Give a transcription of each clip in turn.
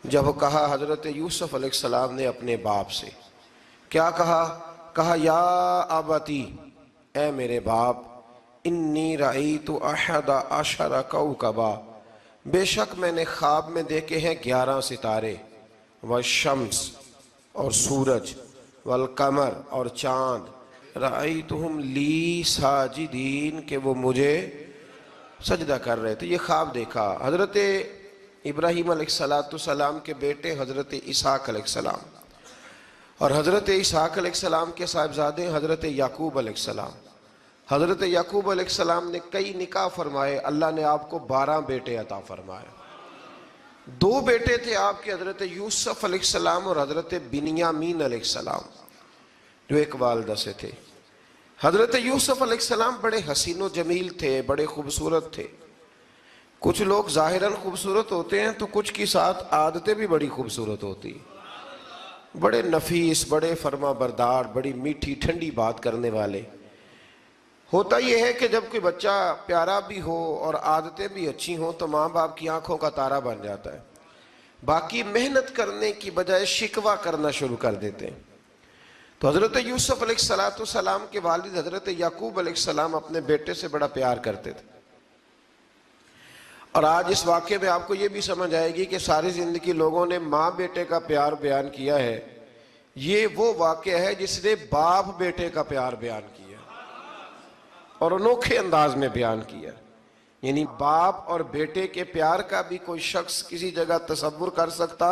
جب کہا حضرت یوسف علیہ السلام نے اپنے باپ سے، کیا کہا؟ کہا یا ابتی، اے میرے باپ، انی رأیت احد عشر کوکبا، بے شک میں نے خواب میں دیکھے ہیں 11 ستارے، والشمس اور سورج، والقمر اور چاند، رأیتہم لی ساجدین، کہ وہ مجھے سجدہ کر رہے تھے۔ یہ خواب دیکھا حضرت ابراہیم علیہ السلام کے بیٹے حضرت اسحاق علیہ السلام، اور حضرت اسحاق علیہ السلام کے صاحبزادے حضرت یعقوب علیہ السلام۔ حضرت یعقوب علیہ السلام نے کئی نکاح فرمائے، اللہ نے آپ کو 12 بیٹے عطا فرمائے۔ 2 بیٹے تھے آپ کے، حضرت یوسف علیہ السلام اور حضرت بنیامین علیہ السلام، جو ایک والدہ سے تھے۔ حضرت یوسف علیہ السلام بڑے حسین و جمیل تھے، بڑے خوبصورت تھے۔ کچھ لوگ ظاہراً خوبصورت ہوتے ہیں تو کچھ کی ساتھ عادتیں بھی بڑی خوبصورت ہوتی، بڑے نفیس، بڑے فرما بردار، بڑی میٹھی ٹھنڈی بات کرنے والے۔ ہوتا یہ ہے کہ جب کوئی بچہ پیارا بھی ہو اور عادتیں بھی اچھی ہوں تو ماں باپ کی آنکھوں کا تارا بن جاتا ہے، باقی محنت کرنے کی بجائے شکوہ کرنا شروع کر دیتے ہیں۔ تو حضرت یوسف علیہ السلام کے والد حضرت یعقوب علیہ السلام اپنے بیٹے سے بڑا پیار کرتے تھے۔ اور آج اس واقعے میں آپ کو یہ بھی سمجھ آئے گی کہ ساری زندگی لوگوں نے ماں بیٹے کا پیار بیان کیا ہے، یہ وہ واقعہ ہے جس نے باپ بیٹے کا پیار بیان کیا اور انوکھے انداز میں بیان کیا۔ یعنی باپ اور بیٹے کے پیار کا بھی کوئی شخص کسی جگہ تصور کر سکتا،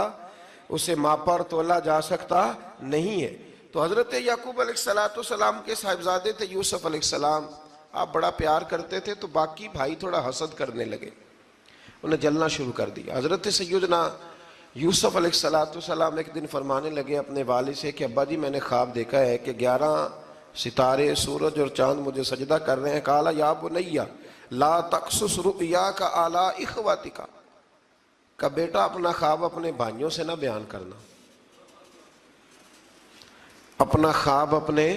اسے ماپا اور تولا جا سکتا نہیں ہے۔ تو حضرت یعقوب علیہ السلام کے صاحبزادے تھے یوسف علیہ السلام، آپ بڑا پیار کرتے تھے، تو باقی بھائی تھوڑا حسد کرنے لگے، انہیں جلنا شروع کر دیا۔ حضرت سیدنا یوسف علیہ السلام ایک دن فرمانے لگے اپنے والد سے کہ ابا جی میں نے خواب دیکھا ہے کہ 11 ستارے، سورج اور چاند مجھے سجدہ کر رہے ہیں۔ قال یا بنی لا تقصص رؤیاک علی اخوتک، کہ بیٹا اپنا خواب اپنے بھائیوں سے نہ بیان کرنا، اپنا خواب اپنے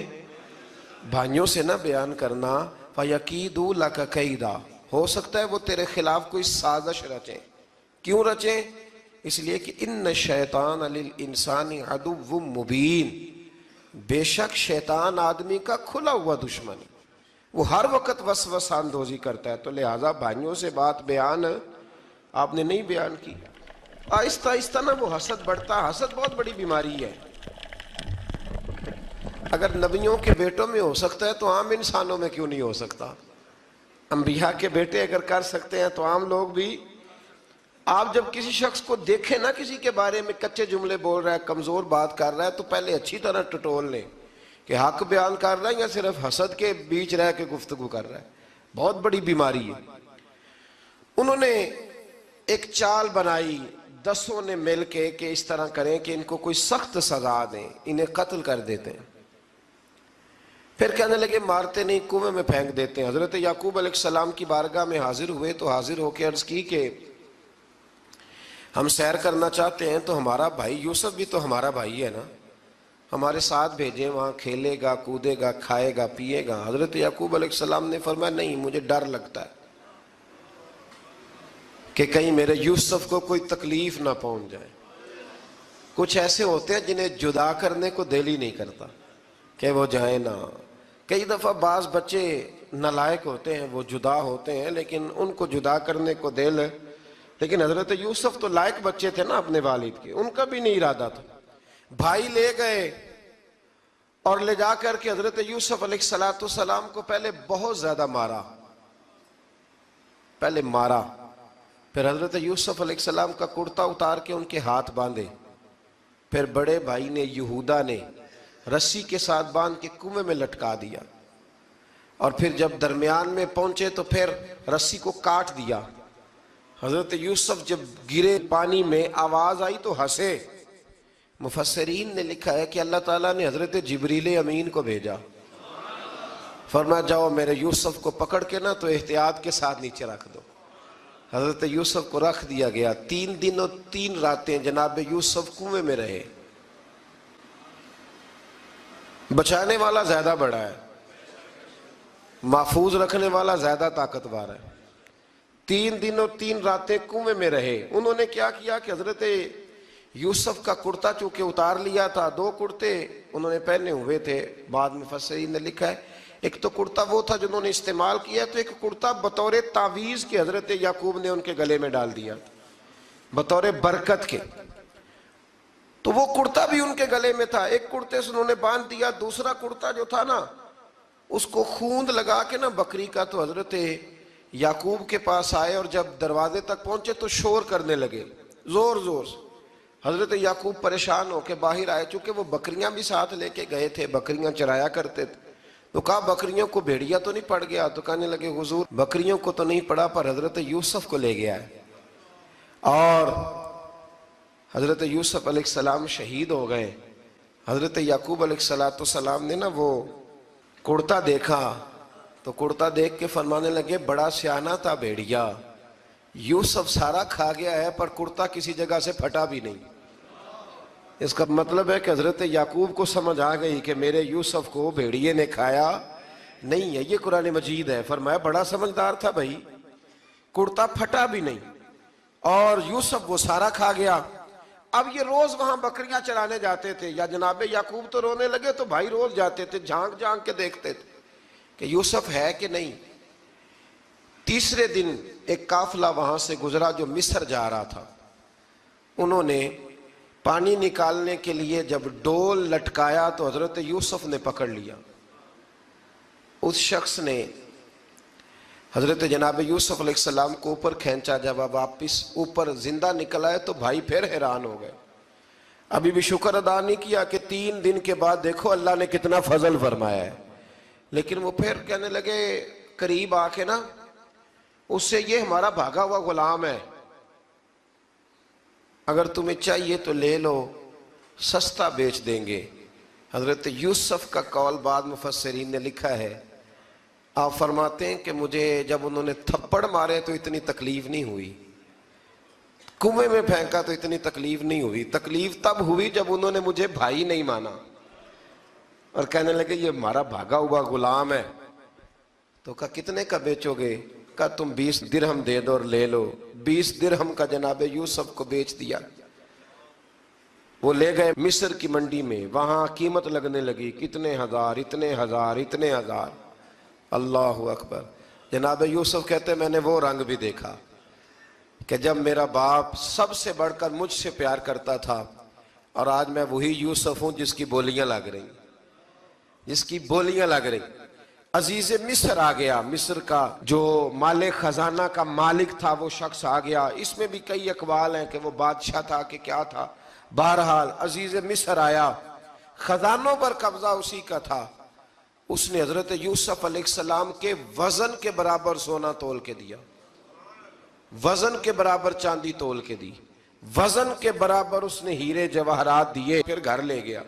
بھائیوں سے نہ بیان کرنا، فَيَكِيدُوا لَكَ كَيْدًا، ہو سکتا ہے وہ تیرے خلاف کوئی سازش رچیں۔ کیوں رچیں؟ اس لیے کہ ان الشیطان للانسان عدو مبین، بے شک شیطان آدمی کا کھلا ہوا دشمن ہے، وہ ہر وقت وسوسہ اندوزی کرتا ہے۔ تو لہٰذا بھائیوں سے بات بیان آپ نے نہیں بیان کی۔ آہستہ آہستہ نا وہ حسد بڑھتا، حسد بہت بڑی بیماری ہے۔ اگر نبیوں کے بیٹوں میں ہو سکتا ہے تو عام انسانوں میں کیوں نہیں ہو سکتا؟ انبیاء کے بیٹے اگر کر سکتے ہیں تو عام لوگ بھی۔ آپ جب کسی شخص کو دیکھیں نا کسی کے بارے میں کچے جملے بول رہا ہے، کمزور بات کر رہا ہے، تو پہلے اچھی طرح ٹٹول لیں کہ حق بیان کر رہا ہے یا صرف حسد کے بیچ رہ کے گفتگو کر رہا ہے۔ بہت بڑی بیماری ہے۔ انہوں نے ایک چال بنائی 10 نے مل کے کہ اس طرح کریں کہ ان کو کوئی سخت سزا دیں، انہیں قتل کر دیتے ہیں۔ پھر کہنے لگے مارتے نہیں، کنویں میں پھینک دیتے ہیں۔ حضرت یعقوب علیہ السلام کی بارگاہ میں حاضر ہوئے تو حاضر ہو کے عرض کی کہ ہم سیر کرنا چاہتے ہیں تو ہمارا بھائی یوسف بھی تو ہمارا بھائی ہے نا، ہمارے ساتھ بھیجیں، وہاں کھیلے گا، کودے گا، کھائے گا، پیے گا۔ حضرت یعقوب علیہ السلام نے فرمایا نہیں، مجھے ڈر لگتا ہے کہ کہیں میرے یوسف کو کوئی تکلیف نہ پہنچ جائے۔ کچھ ایسے ہوتے ہیں جنہیں جدا کرنے کو دل ہی نہیں کرتا کہ وہ جائیں نہ۔ کئی دفعہ بعض بچے نالائق ہوتے ہیں، وہ جدا ہوتے ہیں لیکن ان کو جدا کرنے کو دل، لیکن حضرت یوسف تو لائق بچے تھے نا اپنے والد کے، ان کا بھی نہیں ارادہ تھا۔ بھائی لے گئے اور لے جا کر کے حضرت یوسف علیہ السلام کو پہلے بہت زیادہ مارا، پھر حضرت یوسف علیہ السلام کا کرتا اتار کے ان کے ہاتھ باندھے، پھر بڑے بھائی نے یہودا نے رسی کے ساتھ باندھ کے کنویں میں لٹکا دیا، اور پھر جب درمیان میں پہنچے تو پھر رسی کو کاٹ دیا۔ حضرت یوسف جب گرے پانی میں آواز آئی تو ہنسے۔ مفسرین نے لکھا ہے کہ اللہ تعالیٰ نے حضرت جبریل امین کو بھیجا، فرمایا جاؤ میرے یوسف کو پکڑ کے نا تو احتیاط کے ساتھ نیچے رکھ دو۔ حضرت یوسف کو رکھ دیا گیا۔ 3 دن اور 3 راتیں جناب یوسف کنویں میں رہے۔ بچانے والا زیادہ بڑا ہے، محفوظ رکھنے والا زیادہ طاقتور ہے۔ 3 دن اور 3 راتیں کنویں میں رہے۔ انہوں نے کیا کیا کہ حضرت یوسف کا کرتا چونکہ اتار لیا تھا، دو کرتے انہوں نے پہنے ہوئے تھے، بعد مفسرین نے لکھا ہے ایک تو کرتا وہ تھا جنہوں نے استعمال کیا، تو ایک کرتا بطور تعویذ کے حضرت یعقوب نے ان کے گلے میں ڈال دیا بطور برکت کے، تو وہ کرتا بھی ان کے گلے میں تھا، ایک کرتے سے انہوں نے باندھ دیا، دوسرا کرتا جو تھا نا اس کو خوند لگا کے نا بکری کا، تو حضرت یعقوب کے پاس آئے اور جب دروازے تک پہنچے تو شور کرنے لگے زور زور سے۔ حضرت یعقوب پریشان ہو کے باہر آئے، چونکہ وہ بکریاں بھی ساتھ لے کے گئے تھے، بکریاں چرایا کرتے تھے، تو کہا بکریوں کو بھیڑیا تو نہیں پڑ گیا؟ تو کہنے لگے حضور بکریوں کو تو نہیں پڑا پر حضرت یوسف کو لے گیا ہے، اور حضرت یوسف علیہ السلام شہید ہو گئے۔ حضرت یعقوب علیہ السلام نے نا وہ کرتا دیکھا تو کرتا دیکھ کے فرمانے لگے بڑا سیانہ تھا بھیڑیا، یوسف سارا کھا گیا ہے پر کرتا کسی جگہ سے پھٹا بھی نہیں۔ اس کا مطلب ہے کہ حضرت یعقوب کو سمجھ آ گئی کہ میرے یوسف کو بھیڑیے نے کھایا نہیں ہے، یہ قرآن مجید ہے۔ فرمایا بڑا سمجھدار تھا بھائی، کرتا پھٹا بھی نہیں اور یوسف وہ سارا کھا گیا۔ اب یہ روز وہاں بکریاں چرانے جاتے تھے، یا جناب یعقوب تو رونے لگے تو بھائی روز جاتے تھے، جھانک جھانک کے دیکھتے تھے کہ یوسف ہے کہ نہیں۔ تیسرے دن ایک قافلہ وہاں سے گزرا جو مصر جا رہا تھا، انہوں نے پانی نکالنے کے لیے جب ڈول لٹکایا تو حضرت یوسف نے پکڑ لیا۔ اس شخص نے حضرت جناب یوسف علیہ السلام کو اوپر کھینچا، جب اب واپس اوپر زندہ نکل آئے تو بھائی پھر حیران ہو گئے، ابھی بھی شکر ادا نہیں کیا کہ 3 دن کے بعد دیکھو اللہ نے کتنا فضل فرمایا ہے۔ لیکن وہ پھر کہنے لگے قریب آ کے نا اس سے، یہ ہمارا بھاگا ہوا غلام ہے، اگر تمہیں چاہیے تو لے لو، سستا بیچ دیں گے۔ حضرت یوسف کا قول بعد مفسرین نے لکھا ہے، آپ فرماتے ہیں کہ مجھے جب انہوں نے تھپڑ مارے تو اتنی تکلیف نہیں ہوئی، کنویں میں پھینکا تو اتنی تکلیف نہیں ہوئی، تکلیف تب ہوئی جب انہوں نے مجھے بھائی نہیں مانا اور کہنے لگے یہ ہمارا بھاگا ہوا غلام ہے۔ تو کہا کتنے کا بیچو گے؟ کہا تم 20 درہم دے دو اور لے لو۔ 20 درہم کا جناب یوسف کو بیچ دیا۔ وہ لے گئے مصر کی منڈی میں، وہاں قیمت لگنے لگی، کتنے ہزار، اتنے ہزار، اتنے ہزار۔ اللہ اکبر۔ جناب یوسف کہتے میں نے وہ رنگ بھی دیکھا کہ جب میرا باپ سب سے بڑھ کر مجھ سے پیار کرتا تھا، اور آج میں وہی یوسف ہوں جس کی بولیاں لگ رہی، جس کی بولیاں لگ رہی۔ عزیز مصر آ گیا، مصر کا جو مال خزانہ کا مالک تھا وہ شخص آ گیا۔ اس میں بھی کئی اقوال ہیں کہ وہ بادشاہ تھا کہ کیا تھا، بہرحال عزیز مصر آیا، خزانوں پر قبضہ اسی کا تھا۔ اس نے حضرت یوسف علیہ السلام کے وزن کے برابر سونا تول کے دیا، وزن کے برابر چاندی تول کے دی، وزن کے برابر اس نے ہیرے جواہرات دیے، پھر گھر لے گیا۔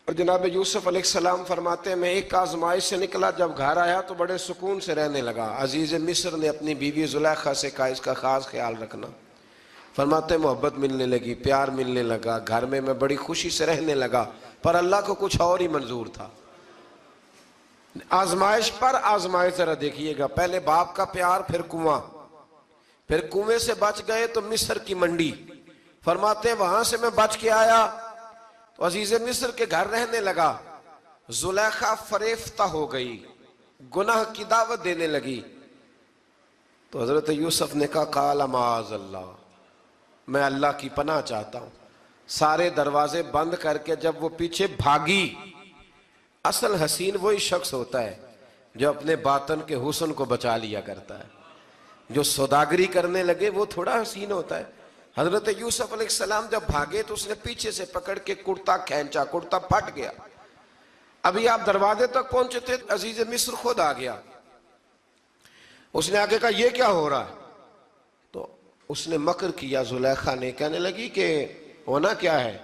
اور جناب یوسف علیہ السلام فرماتے ہیں میں ایک آزمائش سے نکلا، جب گھر آیا تو بڑے سکون سے رہنے لگا۔ عزیز مصر نے اپنی بیوی زلیخا سے کہا اس کا خاص خیال رکھنا۔ فرماتے ہیں محبت ملنے لگی، پیار ملنے لگا، گھر میں بڑی خوشی سے رہنے لگا، پر اللہ کو کچھ اور ہی منظور تھا۔ آزمائش پر آزمائش ذرا دیکھیے گا، پہلے باپ کا پیار، پھر کنواں، پھر کنویں سے بچ گئے تو مصر کی منڈی۔ فرماتے ہیں وہاں سے میں بچ کے آیا تو عزیز مصر کے گھر رہنے لگا، زلیخا فریفتہ ہو گئی، گناہ کی دعوت دینے لگی۔ تو حضرت یوسف نے کہا قال معاذ اللہ، میں اللہ کی پناہ چاہتا ہوں۔ سارے دروازے بند کر کے جب وہ پیچھے بھاگی، اصل حسین وہی شخص ہوتا ہے جو اپنے باطن کے حسن کو بچا لیا کرتا ہے، جو سوداگری کرنے لگے وہ تھوڑا حسین ہوتا ہے۔ حضرت یوسف علیہ السلام جب بھاگے تو اس نے پیچھے سے پکڑ کے کرتا کھینچا، کرتا پھٹ گیا۔ ابھی آپ دروازے تک پہنچے تھے، عزیز مصر خود آ گیا۔ اس نے آگے کہا یہ کیا ہو رہا ہے؟ تو اس نے مکر کیا، زلیخا نے، کہنے لگی کہ ہونا کیا ہے،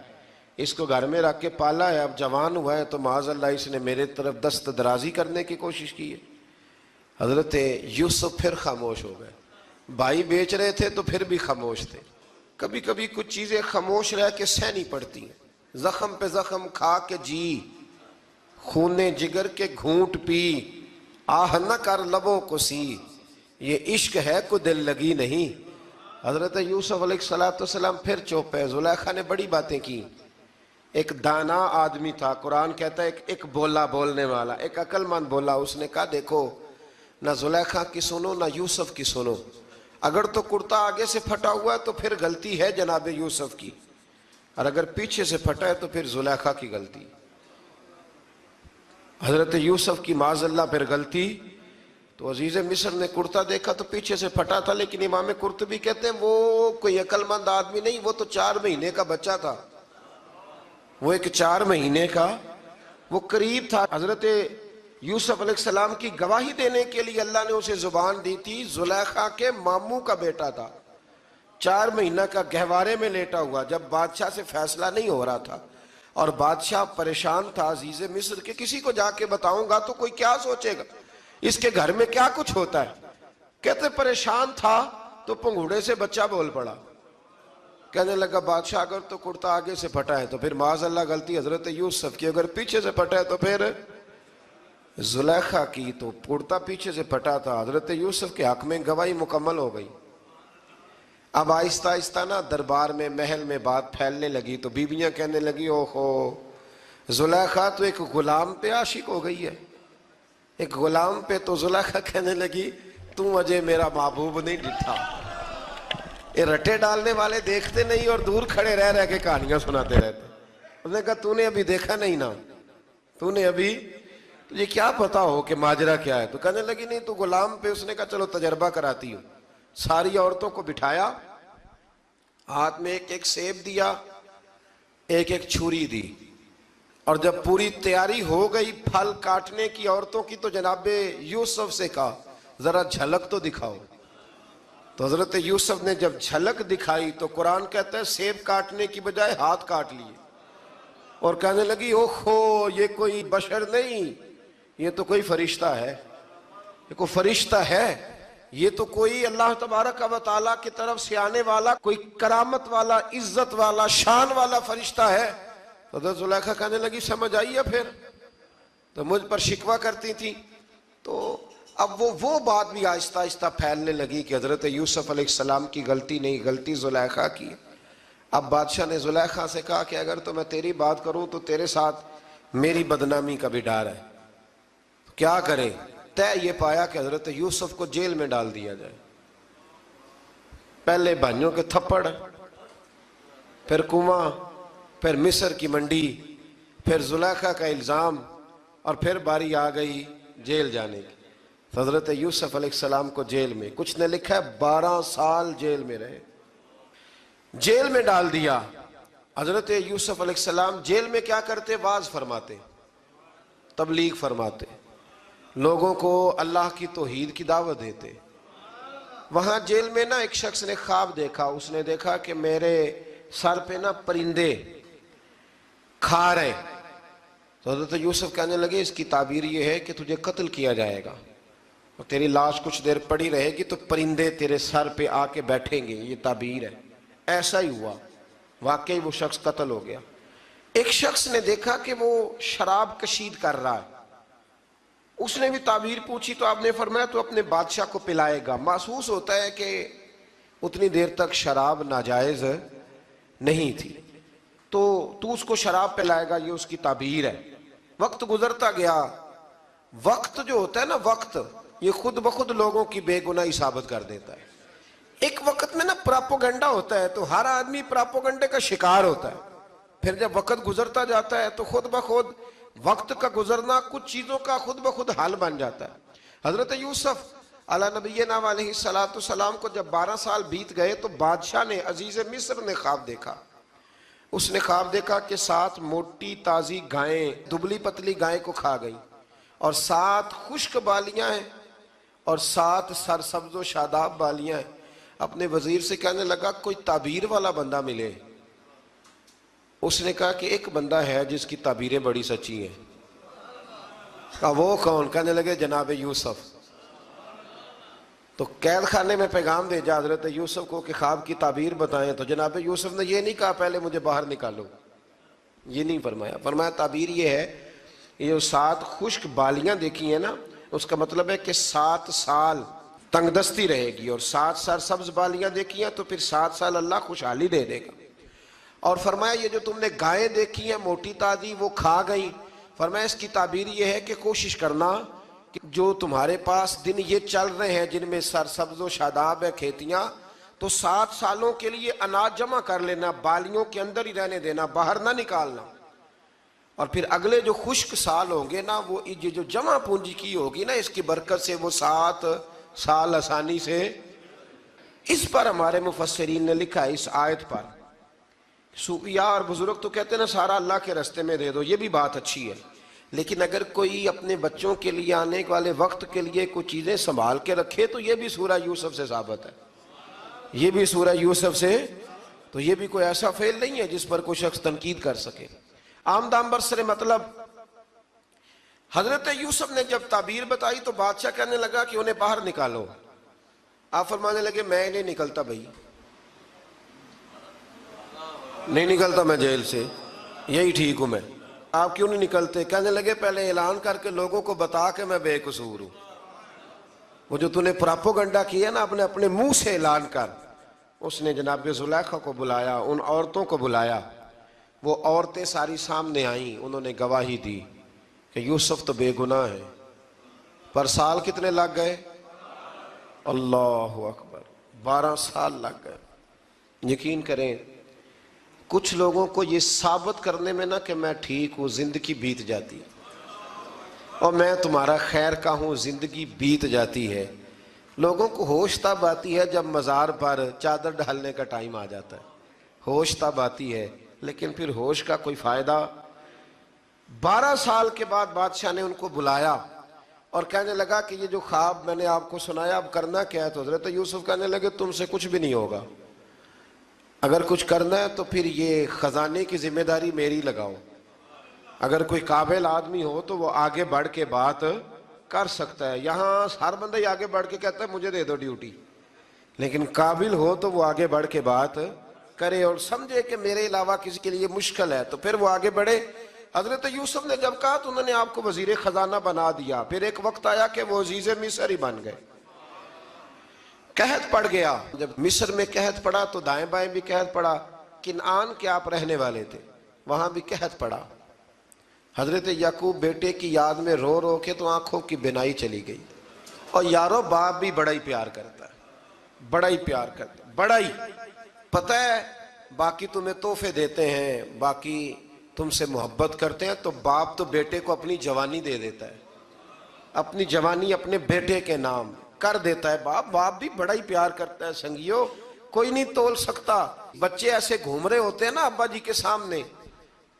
اس کو گھر میں رکھ کے پالا ہے، اب جوان ہوا ہے تو معاذ اللہ اس نے میرے طرف دست درازی کرنے کی کوشش کی ہے۔ حضرت یوسف پھر خاموش ہو گئے۔ بھائی بیچ رہے تھے تو پھر بھی خاموش تھے۔ کبھی کبھی کچھ چیزیں خاموش رہ کے سہنی پڑتی ہیں۔ زخم پہ زخم کھا کے جی، خون جگر کے گھونٹ پی، آہ نہ کر لبوں کو سی، یہ عشق ہے کو دل لگی نہیں، حضرت یوسف علیہ السلام پھر چپ ہے. زلیخا نے بڑی باتیں کی. ایک دانا آدمی تھا, قرآن کہتا ہے ایک بولا بولنے والا, ایک عقل مند بولا. اس نے کہا دیکھو نہ زلیخا کی سنو نہ یوسف کی سنو. اگر تو کرتا آگے سے پھٹا ہوا ہے تو پھر غلطی ہے جناب یوسف کی, اور اگر پیچھے سے پھٹا ہے تو پھر زلیخا کی غلطی. حضرت یوسف کی معاذ اللہ پھر غلطی. تو عزیز مصر نے کرتا دیکھا تو پیچھے سے پھٹا تھا, لیکن امام قرطبی کہتے ہیں وہ کوئی عقل مند آدمی نہیں, وہ تو 4 مہینے کا بچہ تھا. وہ ایک 4 مہینے کا وہ قریب تھا. حضرت یوسف علیہ السلام کی گواہی دینے کے لیے اللہ نے اسے زبان دی تھی. زلیخا کے ماموں کا بیٹا تھا, 4 مہینہ کا گہوارے میں لیٹا ہوا, جب بادشاہ سے فیصلہ نہیں ہو رہا تھا اور بادشاہ پریشان تھا عزیز مصر کہ کسی کو جا کے بتاؤں گا تو کوئی کیا سوچے گا, اس کے گھر میں کیا کچھ ہوتا ہے. کہتے پریشان تھا تو پنگوڑے سے بچہ بول پڑا. کہنے لگا بادشاہ اگر تو کرتا آگے سے پھٹا ہے تو پھر معاذ اللہ غلطی حضرت یوسف کی, اگر پیچھے سے پھٹا ہے تو پھر زلیخا کی. تو کرتا پیچھے سے پھٹا تھا, حضرت یوسف کے حق میں گواہی مکمل ہو گئی. اب آہستہ آہستہ نا دربار میں محل میں بات پھیلنے لگی. تو بیویاں کہنے لگی اوہو زلیخا تو ایک غلام پہ عاشق ہو گئی ہے, ایک غلام پہ. تو زلیخا کہنے لگی تم مجھے میرا محبوب نہیں ڈٹھا. یہ رٹے ڈالنے والے دیکھتے نہیں اور دور کھڑے رہ رہ کے کہانیاں سناتے رہتے. اس نے کہا تو نے ابھی دیکھا نہیں نا, تو نے ابھی, تجھے کیا پتا ہو کہ ماجرا کیا ہے. تو کہنے لگی نہیں تو غلام پہ. اس نے کہا چلو تجربہ کراتی ہوں. ساری عورتوں کو بٹھایا, ہاتھ میں ایک ایک سیب دیا, ایک ایک چھری دی, اور جب پوری تیاری ہو گئی پھل کاٹنے کی عورتوں کی تو جناب یوسف سے کہا ذرا جھلک تو دکھاؤ. تو حضرت یوسف نے جب جھلک دکھائی تو قرآن کہتا ہے سیب کاٹنے کی بجائے ہاتھ کاٹ لیے, اور کہنے لگی اوہو یہ کوئی بشر نہیں, یہ تو کوئی فرشتہ ہے, یہ کوئی فرشتہ ہے, یہ تو کوئی اللہ تبارک و تعالیٰ کی طرف سے آنے والا کوئی کرامت والا عزت والا شان والا فرشتہ ہے. تو حضرت زلیخا کہنے لگی سمجھ آئی ہے پھر, تو مجھ پر شکوہ کرتی تھی. تو اب وہ بات بھی آہستہ آہستہ پھیلنے لگی کہ حضرت یوسف علیہ السلام کی غلطی نہیں, غلطی زلیخا کی. اب بادشاہ نے زلیخا سے کہا کہ اگر تو میں تیری بات کروں تو تیرے ساتھ میری بدنامی کا بھی ڈر ہے, کیا کریں. طے یہ پایا کہ حضرت یوسف کو جیل میں ڈال دیا جائے. پہلے بھائیوں کے تھپڑ, پھر کنواں, پھر مصر کی منڈی, پھر زلیخا کا الزام, اور پھر باری آ گئی جیل جانے کی. حضرت یوسف علیہ السلام کو جیل میں, کچھ نے لکھا ہے 12 سال جیل میں رہے, جیل میں ڈال دیا. حضرت یوسف علیہ السلام جیل میں کیا کرتے؟ واعظ فرماتے, تبلیغ فرماتے, لوگوں کو اللہ کی توحید کی دعوت دیتے. وہاں جیل میں نا ایک شخص نے خواب دیکھا. اس نے دیکھا کہ میرے سر پہ نا پرندے کھا رہے. تو حضرت یوسف کہنے لگے اس کی تعبیر یہ ہے کہ تجھے قتل کیا جائے گا, اور تیری لاش کچھ دیر پڑی رہے گی تو پرندے تیرے سر پہ آ کے بیٹھیں گے, یہ تعبیر ہے. ایسا ہی ہوا, واقعی وہ شخص قتل ہو گیا. ایک شخص نے دیکھا کہ وہ شراب کشید کر رہا ہے. اس نے بھی تعبیر پوچھی تو آپ نے فرمایا تو اپنے بادشاہ کو پلائے گا. محسوس ہوتا ہے کہ اتنی دیر تک شراب ناجائز نہیں تھی, تو اس کو شراب پلائے گا, یہ اس کی تعبیر ہے. وقت گزرتا گیا. وقت جو ہوتا ہے نا, وقت یہ خود بخود لوگوں کی بے گناہی ثابت کر دیتا ہے. ایک وقت میں نا پراپوگنڈا ہوتا ہے تو ہر آدمی پراپوگنڈے کا شکار ہوتا ہے. پھر جب وقت گزرتا جاتا ہے تو خود بخود وقت کا گزرنا کچھ چیزوں کا خود بخود حل بن جاتا ہے. حضرت یوسف علیہ نبینا علیہ السلام کو جب 12 سال بیت گئے تو بادشاہ نے, عزیز مصر نے خواب دیکھا. اس نے خواب دیکھا کہ 7 موٹی تازی گائیں دبلی پتلی گائیں کو کھا گئی, اور 7 خشک بالیاں ہیں, اور 7 سرسبز و شاداب بالیاں ہیں. اپنے وزیر سے کہنے لگا کوئی تعبیر والا بندہ ملے. اس نے کہا کہ ایک بندہ ہے جس کی تعبیریں بڑی سچی ہیں. کہا وہ کون؟ کہنے لگے جناب یوسف. تو قید خانے میں پیغام بھیجا حضرت یوسف کو کہ خواب کی تعبیر بتائیں. تو جناب یوسف نے یہ نہیں کہا پہلے مجھے باہر نکالو, یہ نہیں فرمایا. فرمایا تعبیر یہ ہے, یہ جو 7 خشک بالیاں دیکھی ہیں نا, اس کا مطلب ہے کہ 7 سال تنگ دستی رہے گی، اور 7 سال سبز بالیاں دیکھی ہیں تو پھر 7 سال اللہ خوشحالی دے دے گا۔ اور فرمایا یہ جو تم نے گائیں دیکھی ہیں موٹی تازی وہ کھا گئی، فرمایا اس کی تعبیر یہ ہے کہ کوشش کرنا کہ جو تمہارے پاس دن یہ چل رہے ہیں جن میں سرسبز و شاداب ہے کھیتیاں، تو 7 سالوں کے لیے اناج جمع کر لینا، بالیوں کے اندر ہی رہنے دینا، باہر نہ نکالنا، اور پھر اگلے جو خشک سال ہوں گے نا، وہ یہ جو جمع پونجی کی ہوگی نا اس کی برکت سے وہ 7 سال آسانی سے۔ اس پر ہمارے مفسرین نے لکھا ہے اس آیت پر، صوفیاء اور بزرگ تو کہتے ہیں نا سارا اللہ کے راستے میں دے دو، یہ بھی بات اچھی ہے، لیکن اگر کوئی اپنے بچوں کے لیے آنے والے وقت کے لیے کوئی چیزیں سنبھال کے رکھے تو یہ بھی سورہ یوسف سے ثابت ہے، یہ بھی سورہ یوسف سے، تو یہ بھی کوئی ایسا فعل نہیں ہے جس پر کوئی شخص تنقید کر سکے۔ آمدام برسر مطلب حضرت یوسف نے جب تعبیر بتائی تو بادشاہ کہنے لگا کہ انہیں باہر نکالو، آپ فرمانے لگے میں نہیں نکلتا بھائی، نہیں نکلتا میں جیل سے، یہی ٹھیک ہوں میں، آپ کیوں نہیں نکلتے؟ کہنے لگے پہلے اعلان کر کے لوگوں کو بتا کہ میں بے قصور ہوں، وہ جو تو نے پراپوگنڈا کیا نا اپنے منہ سے اعلان کر۔ اس نے جناب زلیخا کو بلایا، ان عورتوں کو بلایا، وہ عورتیں ساری سامنے آئیں، انہوں نے گواہی دی کہ یوسف تو بے گناہ ہے، پر سال کتنے لگ گئے؟ اللہ اکبر، 12 سال لگ گئے۔ یقین کریں کچھ لوگوں کو یہ ثابت کرنے میں نا کہ میں ٹھیک ہوں زندگی بیت جاتی ہے، اور میں تمہارا خیر کا ہوں زندگی بیت جاتی ہے۔ لوگوں کو ہوش تب آتی ہے جب مزار پر چادر ڈالنے کا ٹائم آ جاتا ہے، ہوش تب آتی ہے، لیکن پھر ہوش کا کوئی فائدہ۔ 12 سال کے بعد بادشاہ نے ان کو بلایا اور کہنے لگا کہ یہ جو خواب میں نے آپ کو سنایا اب کرنا کیا ہے؟ تو حضرت یوسف کہنے لگے تم سے کچھ بھی نہیں ہوگا، اگر کچھ کرنا ہے تو پھر یہ خزانے کی ذمہ داری میری لگاؤ، اگر کوئی قابل آدمی ہو تو وہ آگے بڑھ کے بات کر سکتا ہے۔ یہاں ہر بندہ ہی آگے بڑھ کے کہتا ہے مجھے دے دو ڈیوٹی، لیکن قابل ہو تو وہ آگے بڑھ کے بات کرے اور سمجھے کہ میرے علاوہ کسی کے لیے مشکل ہے تو پھر وہ آگے بڑھے۔ حضرت یوسف نے جب کہا تو انہوں نے آپ کو وزیر خزانہ بنا دیا، پھر ایک وقت آیا کہ وہ عزیز مصر ہی بن گئے۔ قحط پڑ گیا، جب مصر میں قحط پڑا تو دائیں بائیں بھی قحط پڑا، کنعان کے آپ رہنے والے تھے وہاں بھی قحط پڑا۔ حضرت یعقوب بیٹے کی یاد میں رو رو کے تو آنکھوں کی بینائی چلی گئی۔ اور یارو باپ بھی بڑا ہی پیار کرتا ہے، بڑا ہی پیار کرتا ہے، بڑا ہی، پتہ ہے باقی تمہیں تحفے دیتے ہیں، باقی تم سے محبت کرتے ہیں، تو باپ تو بیٹے کو اپنی جوانی دے دیتا ہے، اپنی جوانی اپنے بیٹے کے نام کر دیتا ہے۔ باپ بھی بڑا ہی پیار کرتا ہے سنگیو، کوئی نہیں تول سکتا۔ بچے ایسے گھوم رہے ہوتے ہیں نا ابا جی کے سامنے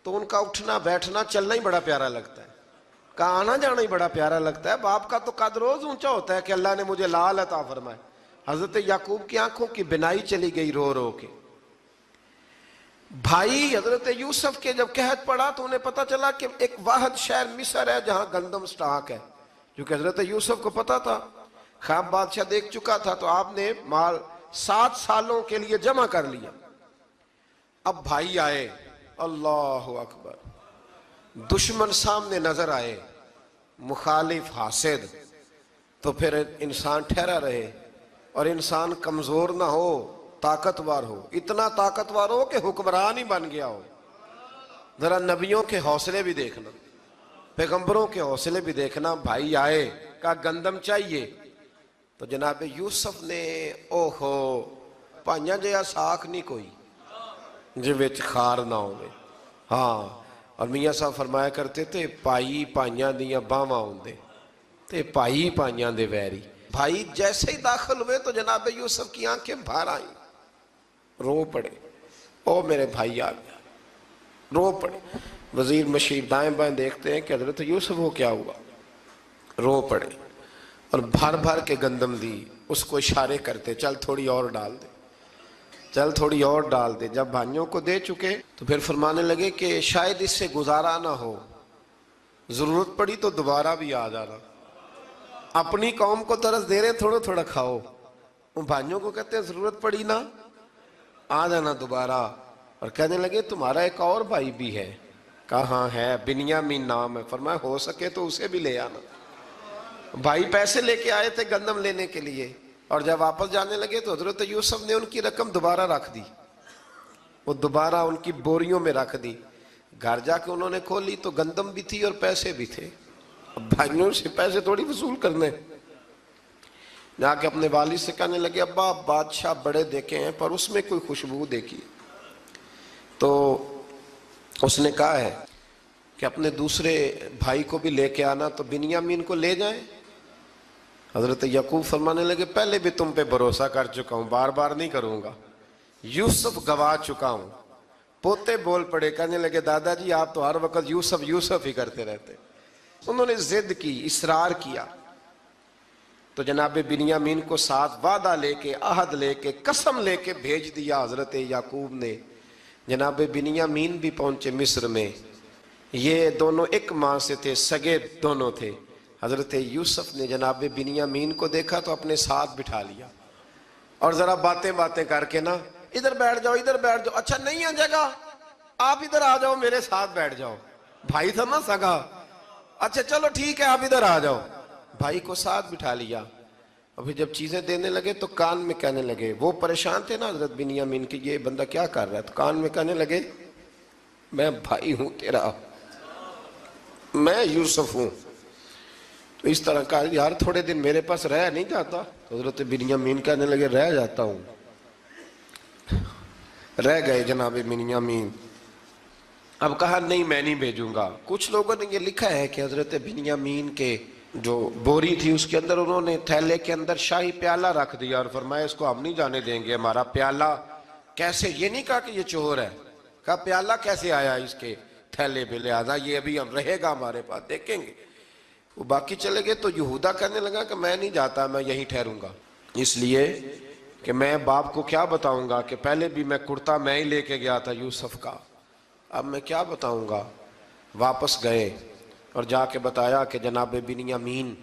تو ان کا اٹھنا بیٹھنا چلنا ہی بڑا پیارا لگتا ہے، کا آنا جانا ہی بڑا پیارا لگتا ہے۔ باپ کا تو قد روز اونچا ہوتا ہے کہ اللہ نے مجھے لال عطا فرمائے۔ حضرت یعقوب کی آنکھوں کی بینائی چلی گئی رو رو کے۔ بھائی حضرت یوسف کے جب قحط پڑا تو انہیں پتا چلا کہ ایک واحد شہر مصر ہے جہاں گندم سٹاک ہے، جو کہ حضرت یوسف کو پتا تھا، خواب بادشاہ دیکھ چکا تھا، تو آپ نے مال 7 سالوں کے لیے جمع کر لیا۔ اب بھائی آئے، اللہ اکبر، دشمن سامنے نظر آئے، مخالف حاسد، تو پھر انسان ٹھہرا رہے اور انسان کمزور نہ ہو، طاقتور ہو، اتنا طاقتور ہو کہ حکمران ہی بن گیا ہو۔ ذرا نبیوں کے حوصلے بھی دیکھنا، پیغمبروں کے حوصلے بھی دیکھنا۔ بھائی آئے، کہا گندم چاہیے، تو جناب یوسف نے اوہو پائیاں جیا ساکھ نہیں کوئی جے وچ خار نہ ہوئے۔ ہاں، اور میاں صاحب فرمایا کرتے تھے پائی پائیاں دیاں باواں ہوندے تے پائی پائیاں دے ویری۔ بھائی جیسے ہی داخل ہوئے تو جناب یوسف کی آنکھیں بھر آئیں، رو پڑے، او میرے بھائی آ گیا، رو پڑے۔ وزیر مشیر دائیں بائیں دیکھتے ہیں کہ حضرت یوسف کو کیا ہوا، رو پڑے اور بھر بھر کے گندم دی، اس کو اشارے کرتے چل تھوڑی اور ڈال دے، چل تھوڑی اور ڈال دے۔ جب بھائیوں کو دے چکے تو پھر فرمانے لگے کہ شاید اس سے گزارا نہ ہو، ضرورت پڑی تو دوبارہ بھی آ جانا۔ اپنی قوم کو ترس دے رہے تھوڑا تھوڑا کھاؤ، ان بھائیوں کو کہتے ہیں ضرورت پڑی نا آ جانا دوبارہ۔ اور کہنے لگے تمہارا ایک اور بھائی بھی ہے، کہاں ہے؟ بنیامین نام ہے۔ فرمایا ہو سکے تو اسے بھی لے آنا۔ بھائی پیسے لے کے آئے تھے گندم لینے کے لیے، اور جب واپس جانے لگے تو حضرت یوسف نے ان کی رقم دوبارہ رکھ دی، وہ دوبارہ ان کی بوریوں میں رکھ دی۔ گھر جا کے انہوں نے کھولی تو گندم بھی تھی اور پیسے بھی تھے۔ اب بھائیوں سے پیسے تھوڑی وصول کرنے، جا کے اپنے والد سے کہنے لگے ابا بادشاہ بڑے دیکھے ہیں پر اس میں کوئی خوشبو دیکھی، تو اس نے کہا ہے کہ اپنے دوسرے بھائی کو بھی لے کے آنا، تو بنیامین کو لے جائیں۔ حضرت یعقوب فرمانے لگے پہلے بھی تم پہ بھروسہ کر چکا ہوں، بار بار نہیں کروں گا، یوسف گوا چکا ہوں۔ پوتے بول پڑے، کہنے لگے دادا جی آپ تو ہر وقت یوسف یوسف ہی کرتے رہتے۔ انہوں نے ضد کی، اصرار کیا، تو جناب بنیامین کو ساتھ وعدہ لے کے، عہد لے کے، قسم لے کے بھیج دیا حضرت یعقوب نے۔ جناب بنیامین بھی پہنچے مصر میں، یہ دونوں ایک ماں سے تھے، سگے دونوں تھے۔ حضرت یوسف نے جناب بنیامین کو دیکھا تو اپنے ساتھ بٹھا لیا، اور ذرا باتیں کر کے نا ادھر بیٹھ جاؤ ادھر بیٹھ جاؤ، اچھا نہیں ہے جگہ آپ ادھر آ جاؤ میرے ساتھ بیٹھ جاؤ، بھائی تھا نا سگا، اچھا چلو ٹھیک ہے آپ ادھر آ جاؤ، بھائی کو ساتھ بٹھا لیا۔ ابھی جب چیزیں دینے لگے تو کان میں کہنے لگے، وہ پریشان تھے نا حضرت بنیامین کہ یہ بندہ کیا کر رہا ہے، تو کان میں کہنے لگے میں بھائی ہوں تیرا، میں یوسف ہوں۔ تو اس طرح کہا یار تھوڑے دن میرے پاس رہ نہیں جاتا، تو حضرت بنیامین کہنے لگے رہ جاتا ہوں۔ رہ گئے جناب بنیامین۔ اب کہا نہیں میں نہیں بھیجوں گا۔ کچھ لوگوں نے یہ لکھا ہے کہ حضرت بنیامین کے جو بوری تھی اس کے اندر انہوں نے تھیلے کے اندر شاہی پیالہ رکھ دیا اور فرمایا اس کو ہم نہیں جانے دیں گے، ہمارا پیالہ کیسے، یہ نہیں کہا کہ یہ چور ہے، کہا پیالہ کیسے آیا اس کے تھیلے پہ، لہذا یہ ابھی ہم رہے گا ہمارے پاس، دیکھیں گے۔ وہ باقی چلے گئے تو یہودا کہنے لگا کہ میں نہیں جاتا، میں یہیں ٹھہروں گا، اس لیے کہ میں باپ کو کیا بتاؤں گا کہ پہلے بھی میں کرتا میں ہی لے کے گیا تھا یوسف کا، اب میں کیا بتاؤں گا۔ واپس گئے اور جا کے بتایا کہ جناب بنیامین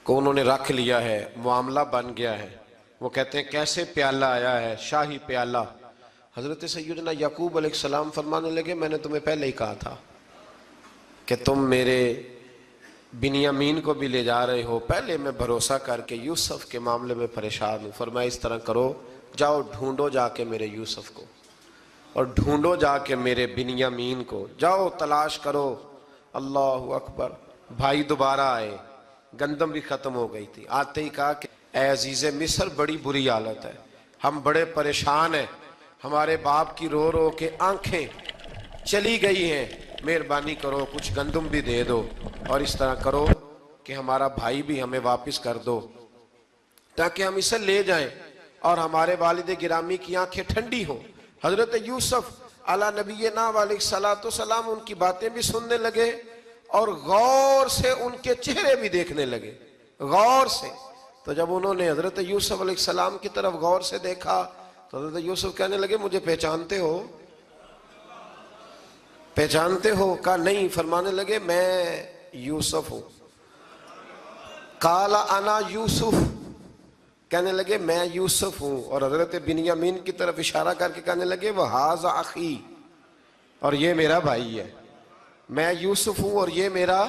کو انہوں نے رکھ لیا ہے، معاملہ بن گیا ہے۔ وہ کہتے ہیں کیسے پیالہ آیا ہے، شاہی پیالہ۔ حضرت سیدنا یعقوب علیہ السلام فرمانے لگے میں نے تمہیں پہلے ہی کہا تھا کہ تم میرے بنیامین کو بھی لے جا رہے ہو، پہلے میں بھروسہ کر کے یوسف کے معاملے میں پریشان ہوں۔ فرمایا اس طرح کرو، جاؤ ڈھونڈو جا کے میرے یوسف کو، اور ڈھونڈو جا کے میرے بنیامین کو، جاؤ تلاش کرو۔ اللہ اکبر۔ بھائی دوبارہ آئے، گندم بھی ختم ہو گئی تھی، آتے ہی کہا کہ اے عزیز مصر بڑی بری حالت ہے، ہم بڑے پریشان ہیں، ہمارے باپ کی رو رو کے آنکھیں چلی گئی ہیں، مہربانی کرو کچھ گندم بھی دے دو، اور اس طرح کرو کہ ہمارا بھائی بھی ہمیں واپس کر دو تاکہ ہم اسے لے جائیں اور ہمارے والد گرامی کی آنکھیں ٹھنڈی ہوں۔ حضرت یوسف علی نبینا علیہ الصلوۃ والسلام ان کی باتیں بھی سننے لگے اور غور سے ان کے چہرے بھی دیکھنے لگے، غور سے۔ تو جب انہوں نے حضرت یوسف علیہ السلام کی طرف غور سے دیکھا تو حضرت یوسف کہنے لگے مجھے پہچانتے ہو، پہچانتے ہو؟ کہا نہیں۔ فرمانے لگے میں یوسف ہوں۔ قال انا یوسف، کہنے لگے میں یوسف ہوں، اور حضرت بنیامین کی طرف اشارہ کر کے کہنے لگے وہذا اخی، اور یہ میرا بھائی ہے، میں یوسف ہوں اور یہ میرا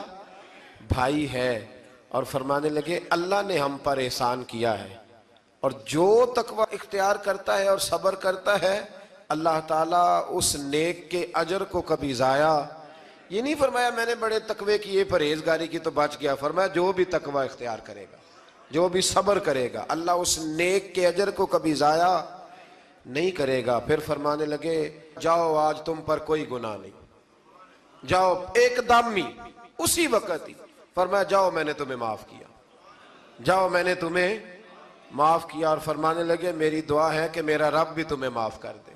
بھائی ہے۔ اور فرمانے لگے اللہ نے ہم پر احسان کیا ہے، اور جو تقوی اختیار کرتا ہے اور صبر کرتا ہے اللہ تعالیٰ اس نیک کے اجر کو کبھی ضائع، یہ نہیں فرمایا میں نے بڑے تقوی کیے پرہیزگاری کی تو بچ گیا، فرمایا جو بھی تقوی اختیار کرے گا، جو بھی صبر کرے گا، اللہ اس نیک کے اجر کو کبھی ضائع نہیں کرے گا۔ پھر فرمانے لگے جاؤ آج تم پر کوئی گناہ نہیں، جاؤ ایک دم ہی اسی وقت ہی فرمایا جاؤ میں نے تمہیں معاف کیا، جاؤ میں نے تمہیں معاف کیا۔ اور فرمانے لگے میری دعا ہے کہ میرا رب بھی تمہیں معاف کر دے۔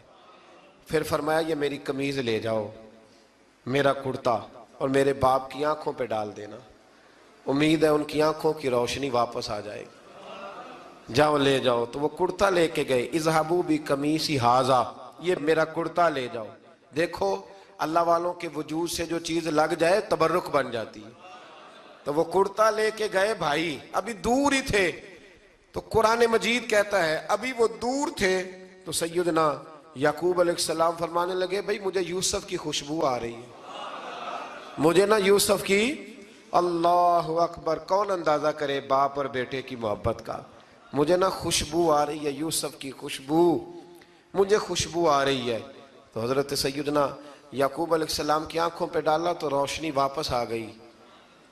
پھر فرمایا یہ میری قمیض لے جاؤ، میرا کرتا، اور میرے باپ کی آنکھوں پہ ڈال دینا، امید ہے ان کی آنکھوں کی روشنی واپس آ جائے گی، جاؤ لے جاؤ۔ تو وہ کرتا لے کے گئے، اذهبوا بقمیصی ھذا، یہ میرا کرتا لے جاؤ۔ دیکھو اللہ والوں کے وجود سے جو چیز لگ جائے تبرک بن جاتی ہے۔ تو وہ کرتا لے کے گئے، بھائی ابھی دور ہی تھے، تو قرآن مجید کہتا ہے ابھی وہ دور تھے تو سیدنا یعقوب علیہ السلام فرمانے لگے بھئی مجھے یوسف کی خوشبو آ رہی ہے، مجھے نا یوسف کی، اللہ اکبر. کون اندازہ کرے باپ اور بیٹے کی محبت کا. مجھے نا خوشبو آ رہی ہے یوسف کی خوشبو, مجھے خوشبو آ رہی ہے. تو حضرت سیدنا یعقوب علیہ السلام کی آنکھوں پہ ڈالا تو روشنی واپس آ گئی.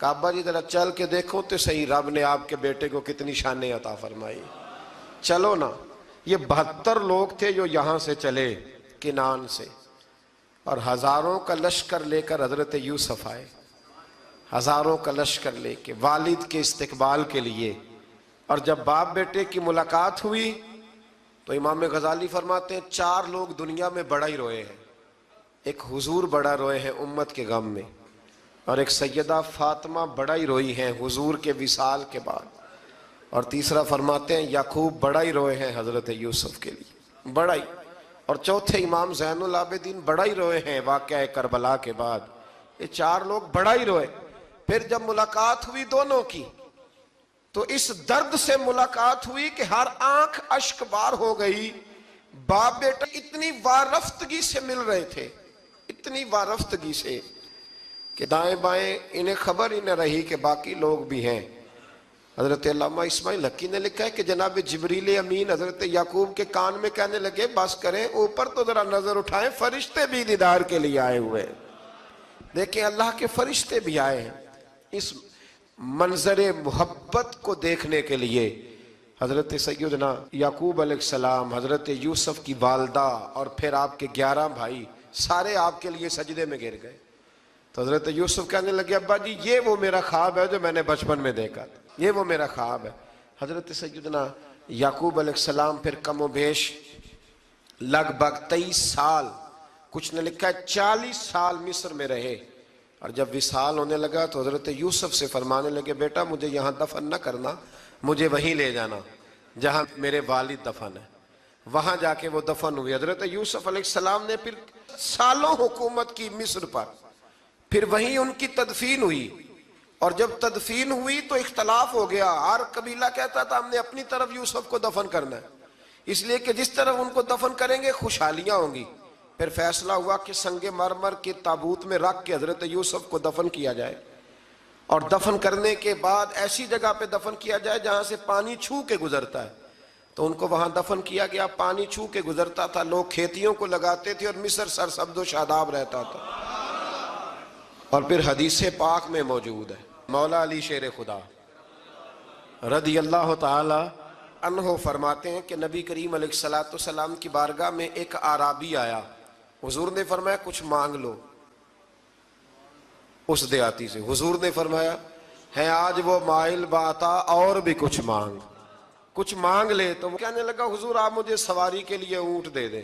کعبہ جی ذرا چل کے دیکھو تو صحیح رب نے آپ کے بیٹے کو کتنی شانیں عطا فرمائی. چلو نا. یہ 72 لوگ تھے جو یہاں سے چلے کنان سے, اور ہزاروں کا لشکر لے کر حضرت یوسف آئے, ہزاروں کا لشکر لے کے والد کے استقبال کے لیے. اور جب باپ بیٹے کی ملاقات ہوئی تو امام غزالی فرماتے ہیں 4 لوگ دنیا میں بڑا ہی روئے ہیں. ایک حضور بڑا روئے ہیں امت کے غم میں, اور ایک سیدہ فاطمہ بڑا ہی روئی ہیں حضور کے وصال کے بعد, اور تیسرا فرماتے ہیں یعقوب بڑا ہی روئے ہیں حضرت یوسف کے لیے, بڑا ہی. اور چوتھے امام زین العابدین بڑا ہی روئے ہیں واقعہ کربلا کے بعد. یہ 4 لوگ بڑا ہی روئے. پھر جب ملاقات ہوئی دونوں کی تو اس درد سے ملاقات ہوئی کہ ہر آنکھ اشک بار ہو گئی. باپ بیٹا اتنی وارفتگی سے مل رہے تھے, اتنی وارفتگی سے کہ دائیں بائیں انہیں خبر ہی نہ رہی کہ باقی لوگ بھی ہیں. حضرت علامہ اسماعیل حقی نے لکھا ہے کہ جناب جبریل امین حضرت یعقوب کے کان میں کہنے لگے بس کریں, اوپر تو ذرا نظر اٹھائیں, فرشتے بھی دیدار کے لیے آئے ہوئے. دیکھیں اللہ کے فرشتے بھی آئے ہیں اس منظر محبت کو دیکھنے کے لیے. حضرت سیدنا یعقوب علیہ السلام, حضرت یوسف کی والدہ, اور پھر آپ کے 11 بھائی سارے آپ کے لیے سجدے میں گر گئے. تو حضرت یوسف کہنے لگے ابا جی یہ وہ میرا خواب ہے جو میں نے بچپن میں دیکھا تھا, یہ وہ میرا خواب ہے. حضرت سیدنا یعقوب علیہ السلام پھر کم و بیش لگ بھگ 23 سال, کچھ نے لکھا ہے 40 سال مصر میں رہے. اور جب وصال ہونے لگا تو حضرت یوسف سے فرمانے لگے بیٹا مجھے یہاں دفن نہ کرنا, مجھے وہیں لے جانا جہاں میرے والد دفن ہے. وہاں جا کے وہ دفن ہوئے. حضرت یوسف علیہ السلام نے پھر سالوں حکومت کی مصر پر, پھر وہیں ان کی تدفین ہوئی. اور جب تدفین ہوئی تو اختلاف ہو گیا, ہر قبیلہ کہتا تھا ہم نے اپنی طرف یوسف کو دفن کرنا ہے, اس لیے کہ جس طرف ان کو دفن کریں گے خوشحالیاں ہوں گی. پھر فیصلہ ہوا کہ سنگ مرمر کے تابوت میں رکھ کے حضرت یوسف کو دفن کیا جائے, اور دفن کرنے کے بعد ایسی جگہ پہ دفن کیا جائے جہاں سے پانی چھو کے گزرتا ہے. تو ان کو وہاں دفن کیا گیا, پانی چھو کے گزرتا تھا, لوگ کھیتیوں کو لگاتے تھے اور مصر سرسبز و شاداب رہتا تھا. اور پھر حدیث پاک میں موجود ہے, مولا علی شیر خدا رضی اللہ تعالی عنہ فرماتے ہیں کہ نبی کریم علیہ السلام کی بارگاہ میں ایک اعرابی آیا. حضور نے فرمایا کچھ مانگ لو اس دیہاتی سے. حضور نے فرمایا ہے آج وہ مائل باتا, اور بھی کچھ مانگ لے. تو وہ کہنے لگا حضور آپ مجھے سواری کے لیے اونٹ دے دیں.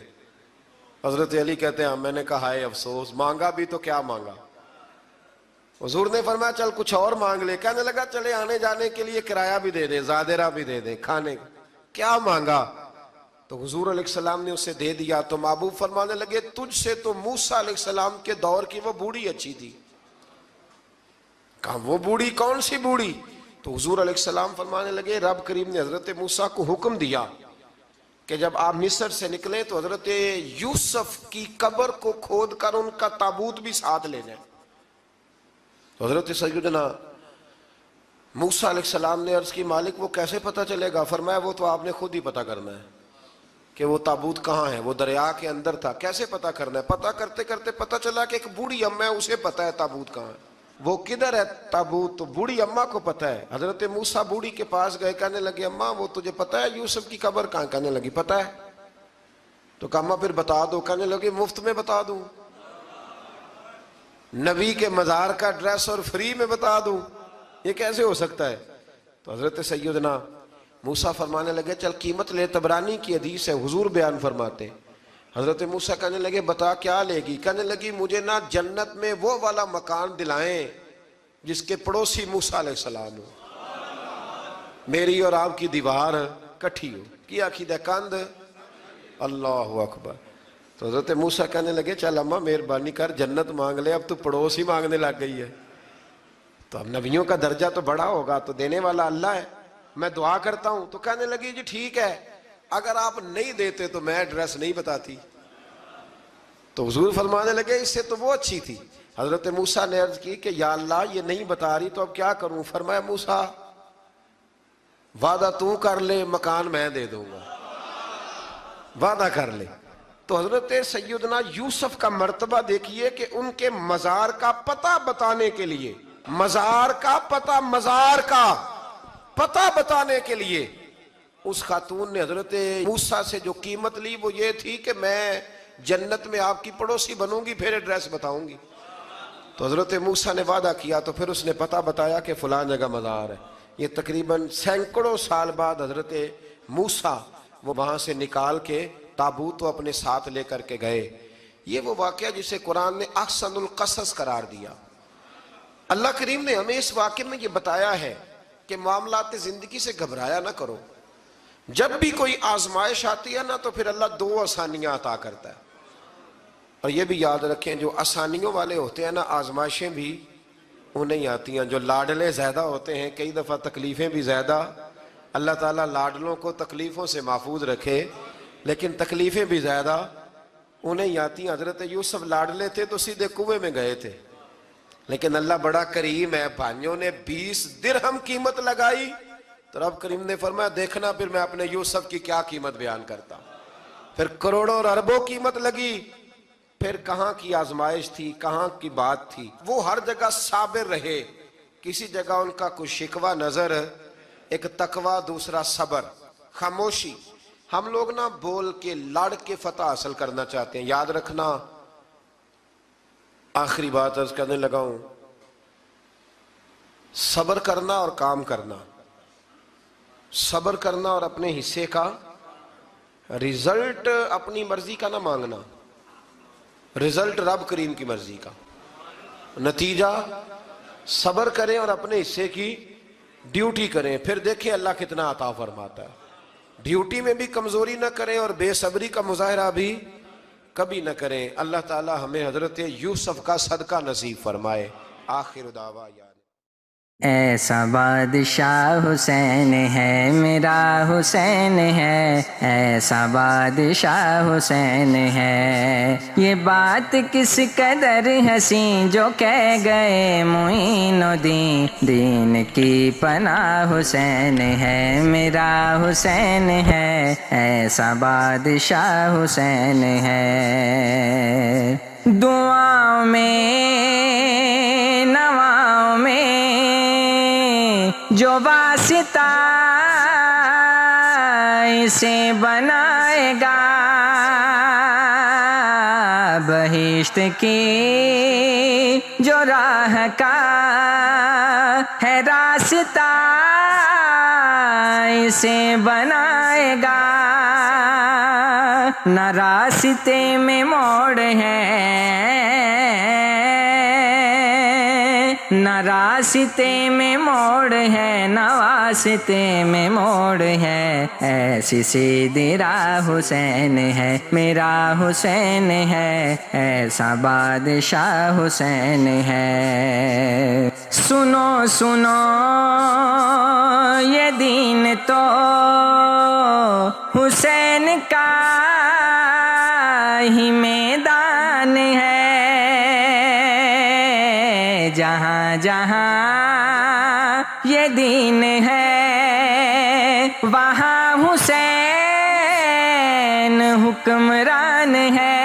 حضرت علی کہتے ہیں میں نے کہا ہے افسوس, مانگا بھی تو کیا مانگا. حضور نے فرمایا چل کچھ اور مانگ لے. کہنے لگا چلے آنے جانے کے لیے کرایہ بھی دے دیں, زادرہ بھی دے دیں, کھانے. کیا مانگا؟ تو حضور علیہ السلام نے اسے دے دیا. تو محبوب فرمانے لگے تجھ سے تو موسیٰ علیہ السلام کے دور کی وہ بوڑھی اچھی تھی. کہا وہ بوڑھی کون سی بوڑھی؟ تو حضور علیہ السلام فرمانے لگے رب کریم نے حضرت موسیٰ کو حکم دیا کہ جب آپ مصر سے نکلیں تو حضرت یوسف کی قبر کو کھود کر ان کا تابوت بھی ساتھ لے جائیں. تو حضرت سیدنا موسیٰ علیہ السلام نے عرض کی مالک وہ کیسے پتہ چلے گا؟ فرمایا وہ تو آپ نے خود ہی پتہ کرنا ہے کہ وہ تابوت کہاں ہے. وہ دریا کے اندر تھا. کیسے پتہ کرنا ہے؟ پتہ کرتے کرتے پتہ چلا کہ ایک بوڑھی اماں ہے, اسے پتہ ہے تابوت کہاں ہے. وہ کدھر ہے تابوت؟ تو بوڑھی اماں کو پتہ ہے. حضرت موسیٰ بوڑھی کے پاس گئے, کہنے لگے اماں وہ تجھے پتہ ہے یوسف کی قبر کہاں؟ کہنے لگی پتہ ہے. تو کہا اماں پھر بتا دو. کہنے لگے مفت میں بتا دوں, نبی کے مزار کا ایڈریس اور فری میں بتا دوں, یہ کیسے ہو سکتا ہے؟ تو حضرت سیدنا موسیٰ فرمانے لگے چل قیمت لے. طبرانی کی حدیث ہے, حضور بیان فرماتے حضرت موسیٰ کہنے لگے بتا کیا لے گی؟ کہنے لگی مجھے نا جنت میں وہ والا مکان دلائیں جس کے پڑوسی موسیٰ علیہ السلام ہو, میری اور آپ کی دیوار کٹھی ہو. کیا عقیدہ کند؟ اللہ اکبر. تو حضرت موسیٰ کہنے لگے چل اماں مہربانی کر جنت مانگ لے, اب تو پڑوس ہی مانگنے لگ گئی ہے. تو اب نبیوں کا درجہ تو بڑا ہوگا, تو دینے والا اللہ ہے, میں دعا کرتا ہوں. تو کہنے لگی جی ٹھیک ہے, اگر آپ نہیں دیتے تو میں ایڈریس نہیں بتاتی. تو حضور فرمانے لگے اس سے تو وہ اچھی تھی. حضرت موسیٰ نے عرض کی کہ یا اللہ یہ نہیں بتا رہی تو اب کیا کروں؟ فرمایا موسیٰ وعدہ تو کر لے، مکان میں دے دوں گا، وعدہ کر لے. تو حضرت سیدنا یوسف کا مرتبہ دیکھیے کہ ان کے مزار کا پتہ بتانے کے لیے، مزار کا پتہ بتانے کے لیے اس خاتون نے حضرت موسیٰ سے جو قیمت لی وہ یہ تھی کہ میں جنت میں آپ کی پڑوسی بنوں گی، پھر ایڈریس بتاؤں گی. تو حضرت موسیٰ نے وعدہ کیا تو پھر اس نے پتہ بتایا کہ فلاں جگہ مزار ہے. یہ تقریباً سینکڑوں سال بعد حضرت موسیٰ وہ وہاں سے نکال کے تابوت وہ اپنے ساتھ لے کر کے گئے. یہ وہ واقعہ جسے قرآن نے احسن القصص قرار دیا. اللہ کریم نے ہمیں اس واقعے میں یہ بتایا ہے کہ معاملات زندگی سے گھبرایا نہ کرو. جب بھی کوئی آزمائش آتی ہے نا تو پھر اللہ دو آسانیاں عطا کرتا ہے. اور یہ بھی یاد رکھیں جو آسانیوں والے ہوتے ہیں نا آزمائشیں بھی انہیں آتی ہیں. جو لاڈلے زیادہ ہوتے ہیں کئی دفعہ تکلیفیں بھی زیادہ. اللہ تعالیٰ لاڈلوں کو تکلیفوں سے محفوظ رکھے، لیکن تکلیفیں بھی زیادہ انہیں آتی ہیں. حضرت یوسف لاڈلے تھے تو سیدھے کنویں میں گئے تھے، لیکن اللہ بڑا کریم ہے، بھائیوں نے 20 درہم قیمت لگائی تو رب کریم نے فرمایا دیکھنا پھر میں اپنے یوسف کی کیا قیمت بیان کرتا ہوں. پھر کروڑوں اور اربوں قیمت لگی، پھر کہاں کی آزمائش تھی، کہاں کی بات تھی. وہ ہر جگہ صابر رہے، کسی جگہ ان کا کوئی شکوہ نظر، ایک تقوی، دوسرا صبر، خاموشی. ہم لوگ نا بول کے لڑ کے فتح حاصل کرنا چاہتے ہیں. یاد رکھنا، آخری بات عرض کرنے لگا ہوں، صبر کرنا اور کام کرنا، صبر کرنا اور اپنے حصے کا رزلٹ اپنی مرضی کا نہ مانگنا، رزلٹ رب کریم کی مرضی کا. نتیجہ صبر کریں اور اپنے حصے کی ڈیوٹی کریں، پھر دیکھیں اللہ کتنا عطا فرماتا ہے. ڈیوٹی میں بھی کمزوری نہ کریں اور بے صبری کا مظاہرہ بھی کبھی نہ کریں. اللہ تعالی ہمیں حضرت یوسف کا صدقہ نصیب فرمائے. آخر دعوا یا ایسا بادشاہ حسین ہے میرا حسین ہے، ایسا بادشاہ حسین ہے. یہ بات کس قدر حسین جو کہہ گئے معین الدین، دین کی پناہ حسین ہے میرا حسین ہے، ایسا بادشاہ حسین ہے. دعاؤں میں نواؤں میں جو واسطہ اسے بنائے گا، بہشت کی جو راہ کا ہے راستہ اسے بنائے گا. نہ راستے میں موڑ ہے، نہ راستے میں موڑ ہے، نہ واسطے میں موڑ ہے. ایسی سیدھی راہ حسین ہے میرا حسین ہے، ایسا بادشاہ حسین ہے. سنو سنو یہ دین تو حسین کا ہی میدان ہے. جہاں جہاں یہ دین ہے وہاں حسین حکمران ہے.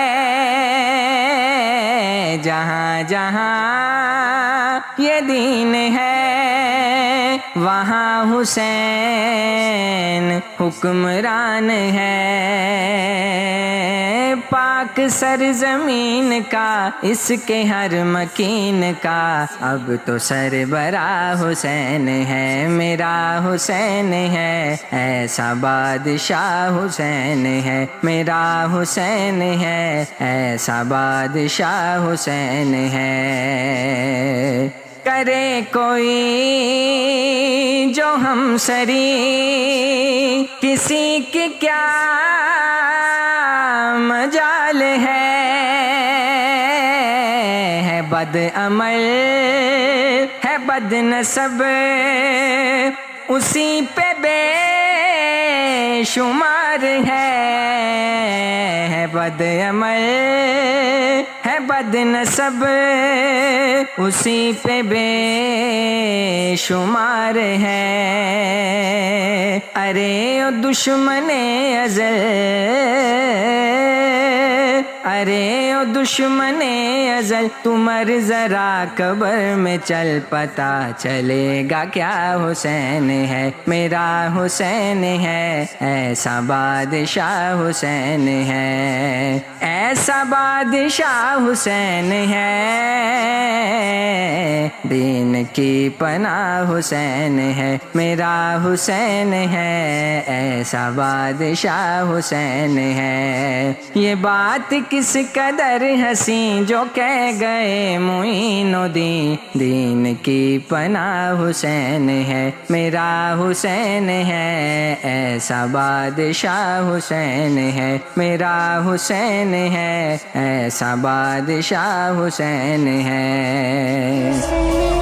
جہاں جہاں یہ دین ہے وہاں حسین حکمران ہے. پاک سرزمین کا اس کے ہر مکین کا اب تو سربراہ حسین ہے میرا حسین ہے، ایسا بادشاہ حسین ہے میرا حسین ہے، ایسا بادشاہ حسین ہے. کرے کوئی جو ہم سری کسی کی کیا مجال ہے. بد عمل ہے بد نسب اسی پہ بے شمار شمار ہے بد عمل ہے بد نسب اسی پہ بے شمار ہے ارے او دشمن ازل ارے او دشمن ازل تمہر ذرا قبر میں چل پتا چلے گا کیا حسین ہے میرا حسین ہے ایسا بادشاہ حسین ہے ایسا بادشاہ حسین ہے دین کی پناہ حسین ہے میرا حسین ہے ایسا بادشاہ حسین ہے یہ بات کس قدر حسین جو کہہ گئے معین الدین دین کی پناہ حسین ہے میرا حسین ہے ایسا بادشاہ حسین ہے میرا حسین ہے ایسا بادشاہ حسین ہے